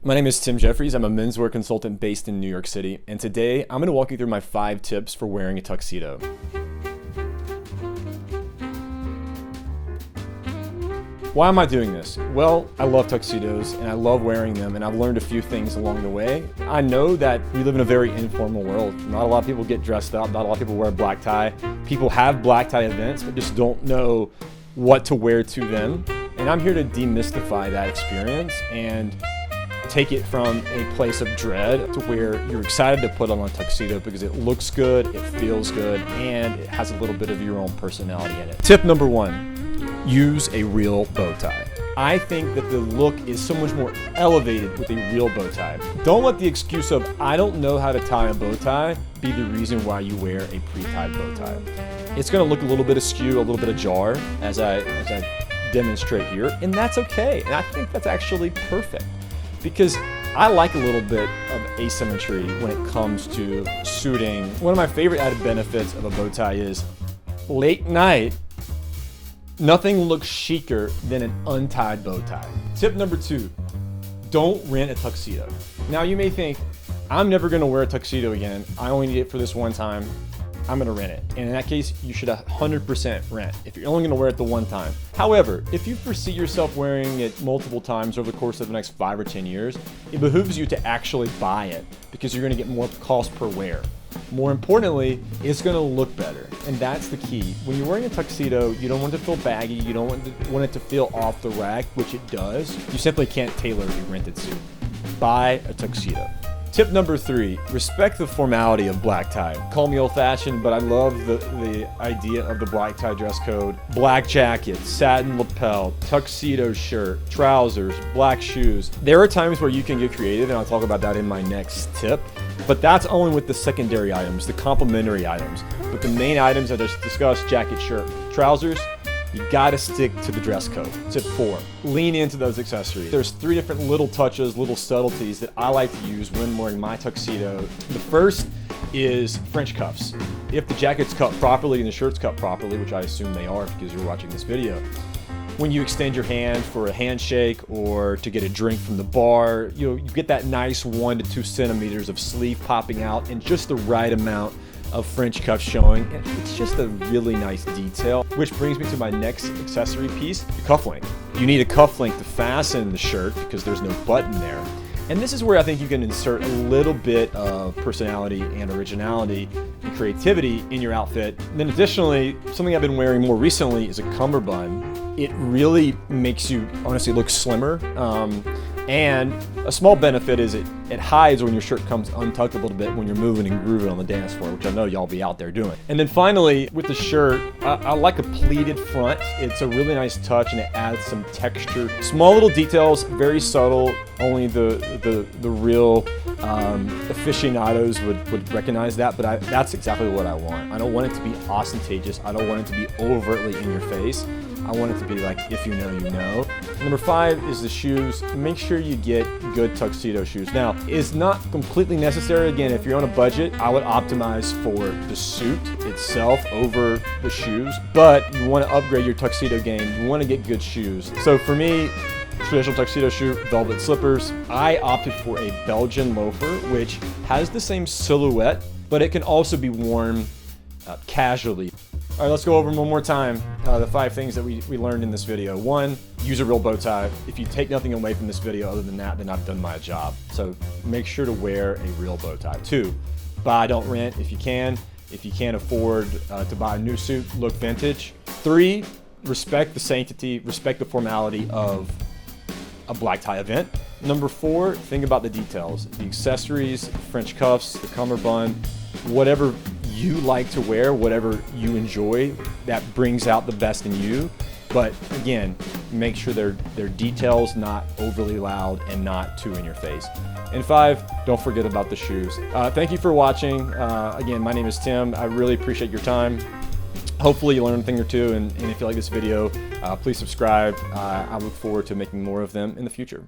My name is Tim Jeffries. I'm a menswear consultant based in New York City, and today I'm going to walk you through my 5 tips for wearing a tuxedo. Why am I doing this? Well, I love tuxedos and I love wearing them, and I've learned a few things along the way. I know that we live in a very informal world. Not a lot of people get dressed up, not a lot of people wear a black tie. People have black tie events but just don't know what to wear to them. And I'm here to demystify that experience and take it from a place of dread to where you're excited to put on a tuxedo because it looks good, it feels good, and it has a little bit of your own personality in it. Tip number 1, use a real bow tie. I think that the look is so much more elevated with a real bow tie. Don't let the excuse of "I don't know how to tie a bow tie" be the reason why you wear a pre-tied bow tie. It's going to look a little bit askew, a little bit ajar as I demonstrate here, and that's okay. And I think that's actually perfect, because I like a little bit of asymmetry when it comes to suiting. One of my favorite added benefits of a bow tie is late night, nothing looks chicer than an untied bow tie. Tip number 2, don't rent a tuxedo. Now you may think, I'm never gonna wear a tuxedo again. I only need it for this one time. I'm gonna rent it. And in that case, you should 100% rent if you're only gonna wear it the one time. However, if you foresee yourself wearing it multiple times over the course of the next 5 or 10 years, it behooves you to actually buy it because you're gonna get more cost per wear. More importantly, it's gonna look better. And that's the key. When you're wearing a tuxedo, you don't want it to feel baggy, you don't want it to feel off the rack, which it does. You simply can't tailor a rented suit. Buy a tuxedo. Tip number 3, respect the formality of black tie. Call me old-fashioned, but I love the idea of the black tie dress code. Black jacket, satin lapel, tuxedo shirt, trousers, black shoes. There are times where you can get creative, and I'll talk about that in my next tip, but that's only with the secondary items, the complementary items. But the main items I just discussed, jacket, shirt, trousers, you gotta stick to the dress code. Tip 4, lean into those accessories. There's 3 different little touches, little subtleties that I like to use when wearing my tuxedo. The first is French cuffs. If the jacket's cut properly and the shirt's cut properly, which I assume they are because you're watching this video, when you extend your hand for a handshake or to get a drink from the bar, you get that nice 1 to 2 centimeters of sleeve popping out and just the right amount of French cuffs showing, and it's just a really nice detail. Which brings me to my next accessory piece, the cufflink. You need a cufflink to fasten the shirt because there's no button there. And this is where I think you can insert a little bit of personality and originality and creativity in your outfit. And then additionally, something I've been wearing more recently is a cummerbund. It really makes you honestly look slimmer. And a small benefit is it hides when your shirt comes untucked a little bit when you're moving and grooving on the dance floor, which I know y'all be out there doing. And then finally, with the shirt, I like a pleated front. It's a really nice touch and it adds some texture. Small little details, very subtle. Only the real aficionados would recognize that, but that's exactly what I want. I don't want it to be ostentatious. I don't want it to be overtly in your face. I want it to be like, if you know, you know. Number 5 is the shoes. Make sure you get good tuxedo shoes. Now, it's not completely necessary. Again, if you're on a budget, I would optimize for the suit itself over the shoes, but you want to upgrade your tuxedo game. You want to get good shoes. So for me, traditional tuxedo shoe, velvet slippers. I opted for a Belgian loafer, which has the same silhouette, but it can also be worn casually. All right, let's go over one more time the 5 things that we learned in this video. 1, use a real bow tie. If you take nothing away from this video other than that, then I've done my job. So make sure to wear a real bow tie. 2, buy, don't rent if you can. If you can't afford to buy a new suit, look vintage. 3, respect the sanctity, respect the formality of a black tie event. Number 4, think about the details. The accessories, French cuffs, the cummerbund, whatever you like to wear, whatever you enjoy, that brings out the best in you. But again, make sure they're details, not overly loud and not too in your face. And 5, don't forget about the shoes. Thank you for watching. Again, my name is Tim. I really appreciate your time. Hopefully you learned a thing or two, and if you like this video, please subscribe. I look forward to making more of them in the future.